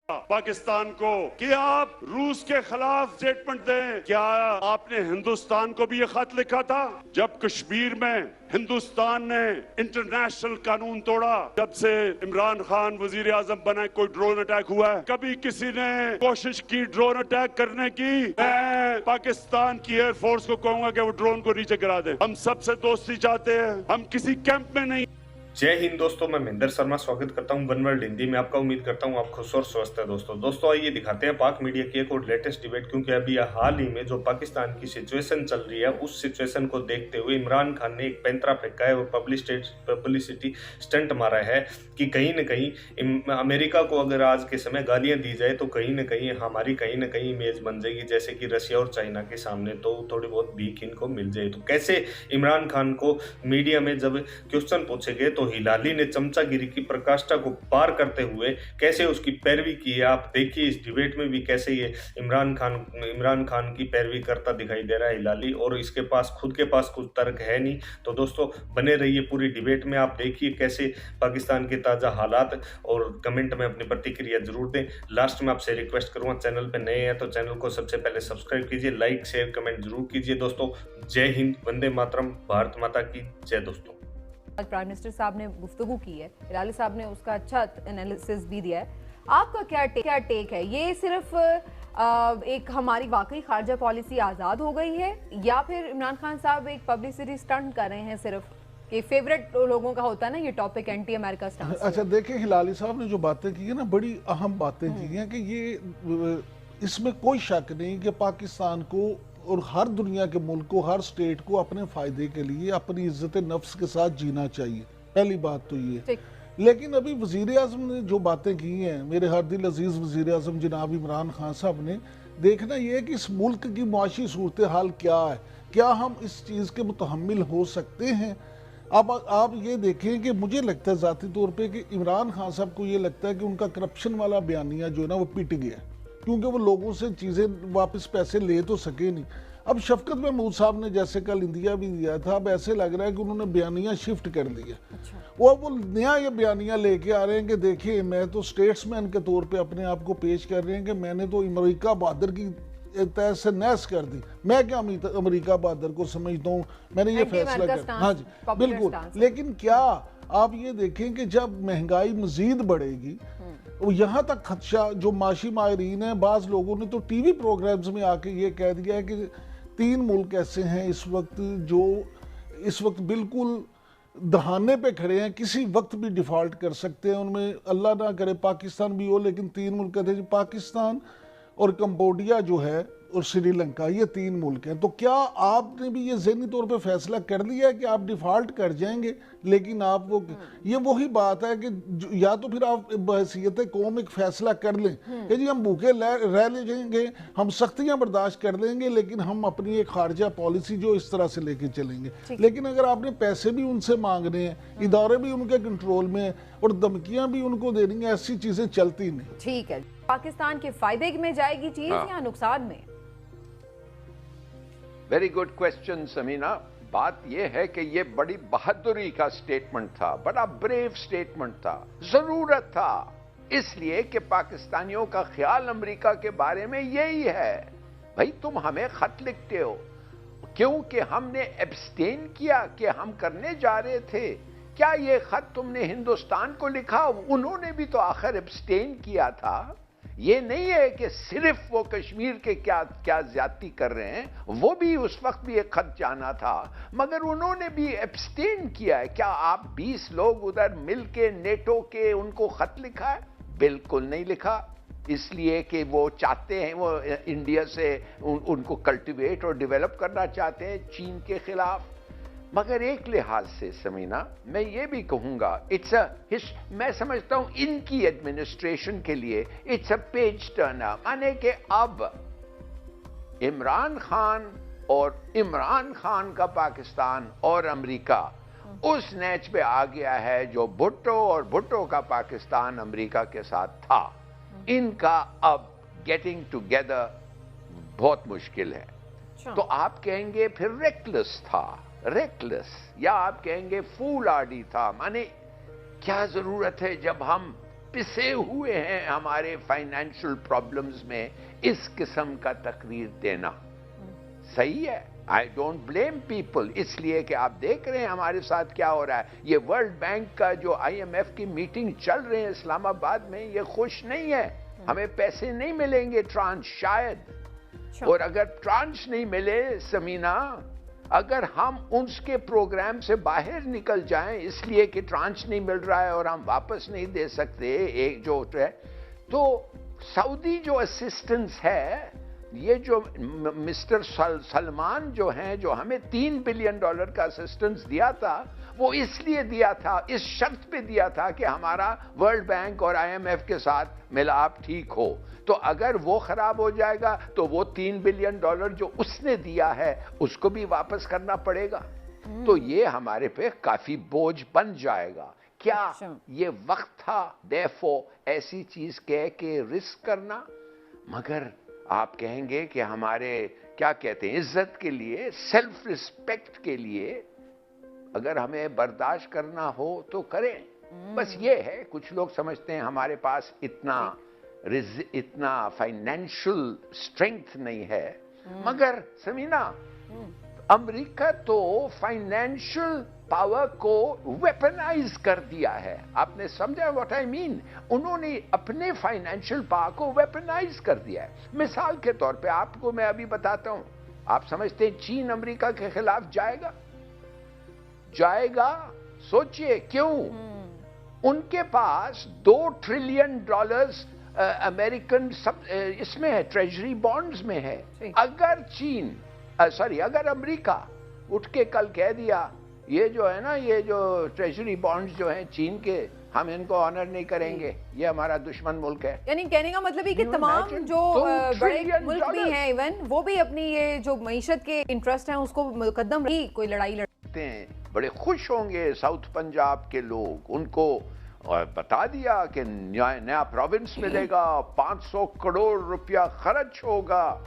पाकिस्तान को कि आप रूस के खिलाफ स्टेटमेंट दें। क्या आपने हिंदुस्तान को भी ये खत लिखा था जब कश्मीर में हिंदुस्तान ने इंटरनेशनल कानून तोड़ा? जब से इमरान खान वजीर आजम बना कोई ड्रोन अटैक हुआ है? कभी किसी ने कोशिश की ड्रोन अटैक करने की? मैं पाकिस्तान की एयरफोर्स को कहूंगा कि वो ड्रोन को नीचे गिरा दे। हम सबसे दोस्ती चाहते हैं, हम किसी कैंप में नहीं। जय हिंद दोस्तों, मैं महेंद्र शर्मा स्वागत करता हूं वन वर्ल्ड हिंदी में। आपका उम्मीद करता हूं आप खुश और स्वस्थ है। दोस्तों आइए दिखाते हैं पाक मीडिया की एक और लेटेस्ट डिबेट, क्योंकि अभी हाल ही में जो पाकिस्तान की सिचुएशन चल रही है उस सिचुएशन को देखते हुए इमरान खान ने एक पैंतरा फेंका है और पब्लिसिटी स्टंट मारा है कि कहीं न कहीं अमेरिका को अगर आज के समय गालियां दी जाए तो कहीं न कहीं हमारी कहीं न कहीं इमेज बन जाएगी, जैसे कि रशिया और चाइना के सामने तो थोड़ी बहुत भीख इनको मिल जाए। तो कैसे इमरान खान को मीडिया में जब क्वेश्चन पूछे गए तो हिलाली ने चमचागिरी की प्रकाष्ठा को पार करते हुए कैसे उसकी पैरवी की है। आप देखिए इस डिबेट में भी कैसे ये इमरान खान की पैरवी करता दिखाई दे रहा है हिलाली, और इसके पास खुद के पास कुछ तर्क है नहीं। तो दोस्तों बने रहिए पूरी डिबेट में, आप देखिए कैसे पाकिस्तान के ताज़ा हालात, और कमेंट में अपनी प्रतिक्रिया जरूर दें। लास्ट में आपसे रिक्वेस्ट करूँगा, चैनल पर नए हैं तो चैनल को सबसे पहले सब्सक्राइब कीजिए, लाइक शेयर कमेंट जरूर कीजिए। दोस्तों जय हिंद, वंदे मातरम, भारत माता की जय। दोस्तों आज प्राइम मिनिस्टर साहब ने गुफ्तगू की है, हिलाली साहब ने उसका अच्छा एनालिसिस भी दिया है। आपका क्या टेक है? ये सिर्फ एक हमारी वाकई खारजा पॉलिसी आज़ाद हो गई है, या फिर इमरान खान साहब एक पब्लिसिटी स्टंट कर रहे हैं सिर्फ? कि फेवरेट लोगों का होता है ना ये टॉपिक, एंटी अमेरिका स्टंट। अच्छा देखिए, हिलाली साहब ने जो बातें की है ना, बड़ी अहम बातें की हैं कि ये इसमें कोई शक नहीं कि पाकिस्तान को और हर दुनिया के मुल्क को, हर स्टेट को अपने फायदे के लिए अपनी इज्जत नफ्स के साथ जीना चाहिए। पहली बात तो ये। लेकिन अभी वजीर आजम ने जो बातें की हैं, मेरे हर दिल अजीज वजीर आजम जनाब इमरान खान साहब ने, देखना ये है कि इस मुल्क की मुआशी सूरत हाल क्या है, क्या हम इस चीज़ के मुतहम्मिल हो सकते हैं। अब आप ये देखें कि मुझे लगता है ज़ाती तौर पे कि इमरान खान साहब को ये लगता है कि उनका करप्शन वाला बयानिया जो है ना वो पिट गया, क्योंकि वो लोगों से चीज़ें वापस पैसे ले तो सके नहीं। अब शफकत महमूद साहब ने जैसे कल इंडिया भी दिया था, अब ऐसे लग रहा है कि उन्होंने बयानिया शिफ्ट कर दिया। अच्छा। वो नया ये बयानिया लेके आ रहे हैं कि देखिए मैं तो स्टेट्समैन के तौर पे अपने आप को पेश कर रहे हैं कि मैंने तो अमेरिका बहादुर की तहस से नहस कर दी। मैं क्या अमेरिका बहादुर को समझता हूँ, मैंने ये फैसला कर। हाँ जी बिल्कुल। लेकिन क्या आप ये देखें कि जब महंगाई मजीद बढ़ेगी, यहाँ तक खदशा जो माशी माहिरीन हैं, बाज़ लोगों ने तो टीवी प्रोग्राम्स में आके ये कह दिया है कि 3 मुल्क ऐसे हैं इस वक्त जो इस वक्त बिल्कुल दहाने पे खड़े हैं, किसी वक्त भी डिफ़ॉल्ट कर सकते हैं। उनमें अल्लाह ना करे पाकिस्तान भी हो, लेकिन 3 मुल्क कहते हैं, पाकिस्तान और कंबोडिया जो है और श्रीलंका, ये 3 मुल्क हैं। तो क्या आपने भी ये ज़हनी तौर पे फैसला कर लिया है कि आप डिफ़ॉल्ट कर जाएंगे? लेकिन आप वो ये वही बात है कि या तो फिर आप बहसीयत कौम एक फैसला कर लें कि जी हम भूखे रह लेंगे, हम सख्तियां बर्दाश्त कर लेंगे, लेकिन हम अपनी एक खारजा पॉलिसी जो इस तरह से लेके चलेंगे। लेकिन अगर आपने पैसे भी उनसे मांगने हैं, इदारे भी उनके कंट्रोल में हैं और धमकियां भी उनको देनी है, ऐसी चीजें चलती नहीं। ठीक है, पाकिस्तान के फायदे में जाएगी चीज या नुकसान में? Very good question Sameena. बात यह है कि यह बड़ी बहादुरी का स्टेटमेंट था, बड़ा ब्रेव स्टेटमेंट था, जरूरत था, इसलिए कि पाकिस्तानियों का ख्याल अमेरिका के बारे में यही है, भाई तुम हमें खत लिखते हो क्योंकि हमने एब्सटेन किया कि हम करने जा रहे थे। क्या ये खत तुमने हिंदुस्तान को लिखा? उन्होंने भी तो आखिर एब्सटेन किया था। ये नहीं है कि सिर्फ वो कश्मीर के क्या ज्यादती कर रहे हैं, वो भी उस वक्त भी एक खत जाना था, मगर उन्होंने भी एब्सटेन किया है। क्या आप 20 लोग उधर मिलके नेटो के उनको खत लिखा है? बिल्कुल नहीं लिखा, इसलिए कि वो चाहते हैं, वो इंडिया से उनको कल्टीवेट और डेवलप करना चाहते हैं चीन के खिलाफ। मगर एक लिहाज से समीना मैं ये भी कहूंगा, मैं समझता हूं इनकी एडमिनिस्ट्रेशन के लिए इट्स अ पेज टर्नर, माने कि अब इमरान खान का पाकिस्तान और अमेरिका उस नेच पे आ गया है जो भुट्टो और भुट्टो का पाकिस्तान अमेरिका के साथ था। इनका अब गेटिंग टुगेदर बहुत मुश्किल है। तो आप कहेंगे फिर रेकलेस था, रेकलेस, या आप कहेंगे फूल आर्डी था, माने क्या जरूरत है जब हम पिसे हुए हैं हमारे फाइनेंशियल प्रॉब्लम्स में इस किस्म का तकरीर देना। सही है, आई डोंट ब्लेम पीपल, इसलिए कि आप देख रहे हैं हमारे साथ क्या हो रहा है। ये वर्ल्ड बैंक का जो IMF की मीटिंग चल रही है इस्लामाबाद में, ये खुश नहीं है। हमें पैसे नहीं मिलेंगे ट्रांच शायद, और अगर ट्रांच नहीं मिले समीना, अगर हम उसके प्रोग्राम से बाहर निकल जाएं इसलिए कि ट्रांच नहीं मिल रहा है और हम वापस नहीं दे सकते एक जो है, तो सऊदी जो असिस्टेंस है, ये जो मिस्टर सलमान जो हैं, जो हमें $3 बिलियन का असिस्टेंस दिया था, वो इसलिए दिया था, इस शर्त पे दिया था कि हमारा वर्ल्ड बैंक और IMF के साथ मिलाप ठीक हो। तो अगर वो खराब हो जाएगा तो वो $3 बिलियन जो उसने दिया है उसको भी वापस करना पड़ेगा। तो ये हमारे पे काफी बोझ बन जाएगा। क्या ये वक्त था देयरफॉर ऐसी चीज कह के रिस्क करना? मगर आप कहेंगे कि हमारे क्या कहते हैं, इज्जत के लिए, सेल्फ रिस्पेक्ट के लिए अगर हमें बर्दाश्त करना हो तो करें। बस ये है, कुछ लोग समझते हैं हमारे पास इतना फाइनेंशियल स्ट्रेंथ नहीं है। मगर समीना, अमेरिका तो फाइनेंशियल पावर को वेपनाइज कर दिया है। आपने समझा व्हाट आई मीन? उन्होंने अपने फाइनेंशियल पावर को वेपनाइज कर दिया है। मिसाल के तौर पे आपको मैं अभी बताता हूं, आप समझते हैं चीन अमेरिका के खिलाफ जाएगा? सोचिए क्यों? उनके पास $2 ट्रिलियन अमेरिकन सब इसमें है, ट्रेजरी बॉन्ड्स में है। अगर अमेरिका उठ के कल कह दिया ये जो है ना, ये जो ट्रेजरी बॉन्ड्स जो हैं चीन के, हम इनको ऑनर नहीं करेंगे, ये हमारा दुश्मन मुल्क है। यानी कहने का मतलब है कि तमाम जो बड़े मुल्क भी हैं, इवन वो भी अपनी ये जो मईशत के इंटरेस्ट हैं उसको मुकद्दम ही कोई लड़ाई लड़ते हैं। बड़े खुश होंगे साउथ पंजाब के लोग, उनको बता दिया कि नया प्रोविंस मिलेगा, 500 करोड़ रुपया खर्च होगा,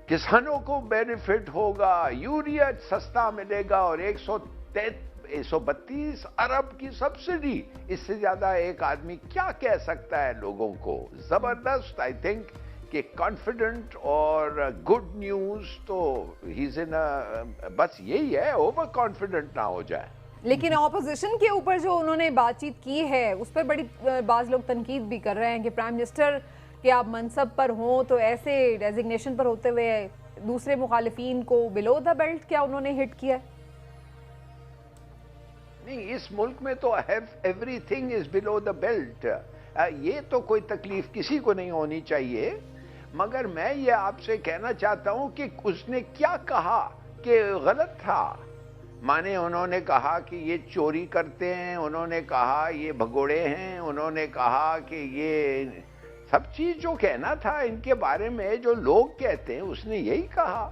किसानों को बेनिफिट होगा, यूरिया सस्ता मिलेगा और 132 अरब की सब्सिडी। इससे ज्यादा एक आदमी क्या कह सकता है लोगों को? जबरदस्त। आई थिंक कि कॉन्फिडेंट और गुड न्यूज तो he's in a, बस यही है, ओवर कॉन्फिडेंट ना हो जाए। लेकिन ऑपोजिशन के ऊपर जो उन्होंने बातचीत की है उस पर बड़ी बाज लोग तनकीद भी कर रहे हैं कि प्राइम मिनिस्टर कि आप मनसब पर हों तो ऐसे डेजिग्नेशन पर होते हुए दूसरे मुखालिफिन को बिलो द बेल्ट क्या उन्होंने हिट किया? नहीं, इस मुल्क में तो everything is below the belt. ये तो कोई तकलीफ किसी को नहीं होनी चाहिए। मगर मैं ये आपसे कहना चाहता हूं कि उसने क्या कहा कि गलत था। माने उन्होंने कहा कि ये चोरी करते हैं, उन्होंने कहा ये भगोड़े हैं, उन्होंने कहा कि ये सब चीज जो कहना था इनके बारे में जो लोग कहते हैं, उसने यही कहा।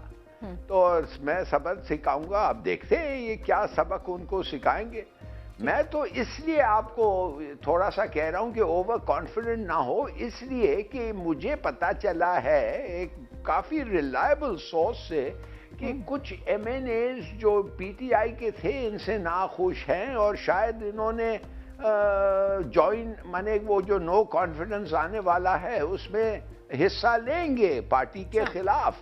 तो मैं सबक सिखाऊंगा, आप देखते हैं ये क्या सबक उनको सिखाएंगे। मैं तो इसलिए आपको थोड़ा सा कह रहा हूं कि ओवर कॉन्फिडेंट ना हो, इसलिए कि मुझे पता चला है एक काफी रिलायबल सोर्स से कि कुछ MNAs जो PTI के थे इनसे नाखुश हैं और शायद इन्होंने ज्वाइन, माने वो जो नो कॉन्फिडेंस आने वाला है उसमें हिस्सा लेंगे पार्टी के खिलाफ।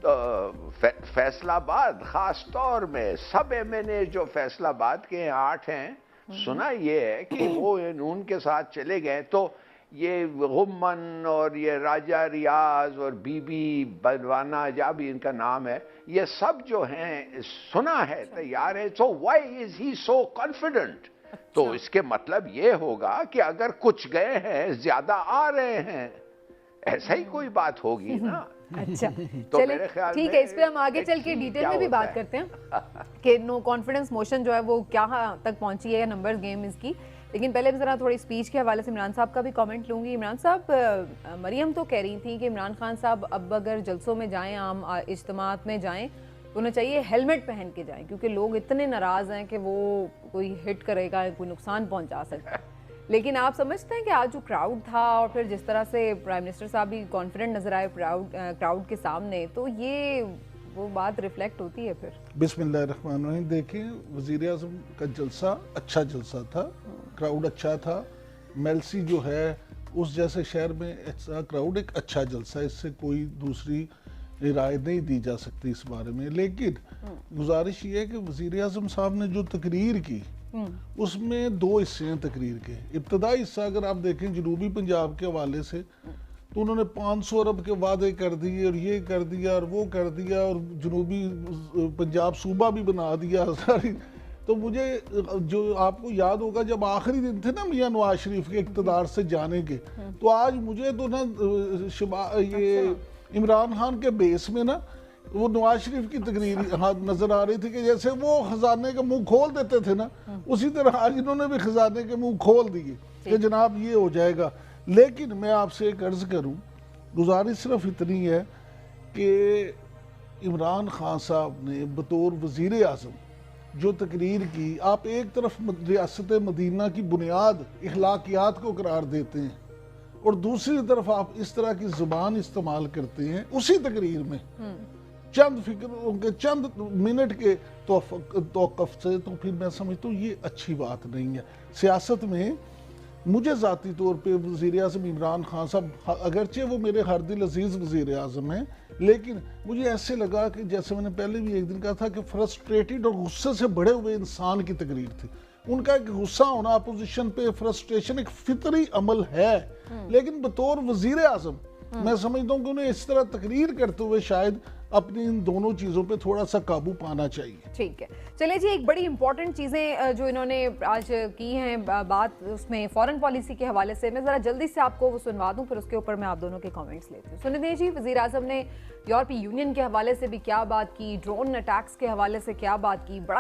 तो फैसलाबाद खास तौर में सब MNA जो फैसलाबाद के 8 हैं, सुना ये है कि वो नून के साथ चले गए। तो ये गुम्मन और ये राजा रियाज और बीबी बलवाना, या भी इनका नाम है, ये सब जो हैं सुना है तैयार है। So why is he so confident? तो इसके मतलब ये होगा कि अगर कुछ गए हैं ज्यादा आ रहे हैं, ऐसा ही कोई बात होगी ना। अच्छा, तो चलिए ठीक है, इस पे हम आगे चल के डिटेल में भी बात करते हैं कि नो कॉन्फिडेंस मोशन जो है वो क्या तक पहुंची है, नंबर्स गेम इसकी। लेकिन पहले मैं ज़रा थोड़ी स्पीच के हवाले से इमरान साहब का भी कमेंट लूँगी। इमरान साहब, मरियम तो कह रही थी कि इमरान खान साहब अब अगर जलसों में जाएं, आम इज्तिमात में जाएं, तो उन्हें चाहिए हेलमेट पहन के जाएं, क्योंकि लोग इतने नाराज़ हैं कि वो कोई हिट करेगा, कोई नुकसान पहुंचा सकता है। लेकिन आप समझते हैं कि आज जो क्राउड था और फिर जिस तरह से प्राइम मिनिस्टर साहब भी कॉन्फिडेंट नजर आए क्राउड के सामने, तो ये वो बात रिफ्लेक्ट होती है फिर? बिस्मिल्लाहिर्रहमानिर्रहीम। देखिए, वज़ीर आज़म का जलसा अच्छा जलसा था, क्राउड अच्छा था, میلسی جو ہے اس جیسے شہر میں ایسا کراؤڈ ایک اچھا جلسہ ہے، اس سے کوئی دوسری رائے نہیں دی جا سکتی اس بارے میں. لیکن گزارش یہ ہے کہ وزیر اعظم صاحب نے جو تقریر کی اس میں دو حصے ہیں تقریر کے. ابتدائی حصہ اگر آپ دیکھیں جنوبی پنجاب کے حوالے سے تو انہوں نے 500 ارب کے وعدے کر دیے اور یہ کر دیا اور وہ کر دیا اور جنوبی پنجاب صوبہ بھی بنا دیا ساری. تو مجھے جو آپ کو یاد ہوگا جب آخری دن تھے نا میاں نواز شریف کے اقتدار سے جانے کے، تو آج مجھے تو نا یہ عمران خان کے بیس میں نا وہ نواز شریف کی تقریر نظر آ رہی تھی کہ جیسے وہ خزانے کا منہ کھول دیتے تھے نا، اسی طرح آج انہوں نے بھی خزانے کے منہ کھول دیے کہ جناب یہ ہو جائے گا. لیکن میں آپ سے ایک عرض کروں، گزارش صرف اتنی ہے کہ عمران خان صاحب نے بطور وزیر اعظم جو تقریر کی، آپ ایک طرف ریاست مدینہ کی بنیاد اخلاقیات کو قرار دیتے ہیں اور دوسری طرف آپ اس طرح کی زبان استعمال کرتے ہیں اسی تقریر میں چند منٹ کے توقف سے، تو پھر میں سمجھتا ہوں یہ اچھی بات نہیں ہے. سیاست میں مجھے ذاتی طور پہ وزیر اعظم عمران خان صاحب اگرچہ وہ میرے ہر دل عزیز وزیر اعظم ہیں، لیکن مجھے ایسے لگا کہ جیسے میں نے پہلے بھی ایک دن کہا تھا کہ فرسٹریٹڈ اور غصے سے بڑے ہوئے انسان کی تقریر تھی. ان کا ایک غصہ ہونا اپوزیشن پہ، فرسٹریشن ایک فطری عمل ہے، لیکن بطور وزیر اعظم میں سمجھتا ہوں کہ انہیں اس طرح تقریر کرتے ہوئے شاید اپنی ان دونوں چیزوں پہ تھوڑا سا قابو پانا چاہیے. ٹھیک ہے، چلے جی، ایک بڑی امپورٹنٹ چیزیں جو انہوں نے آج کی ہیں بات اس میں فورن پالیسی کے حوالے سے، میں ذرا جلدی سے آپ کو وہ سنوا دوں، پھر اس کے اوپر میں آپ دونوں کے کامنٹس لیتی ہوں. سنیں جی، وزیر اعظم نے یورپی یونین کے حوالے سے بھی کیا بات کی، ڈرون اٹیکس کے حوالے سے کیا بات کی، بڑا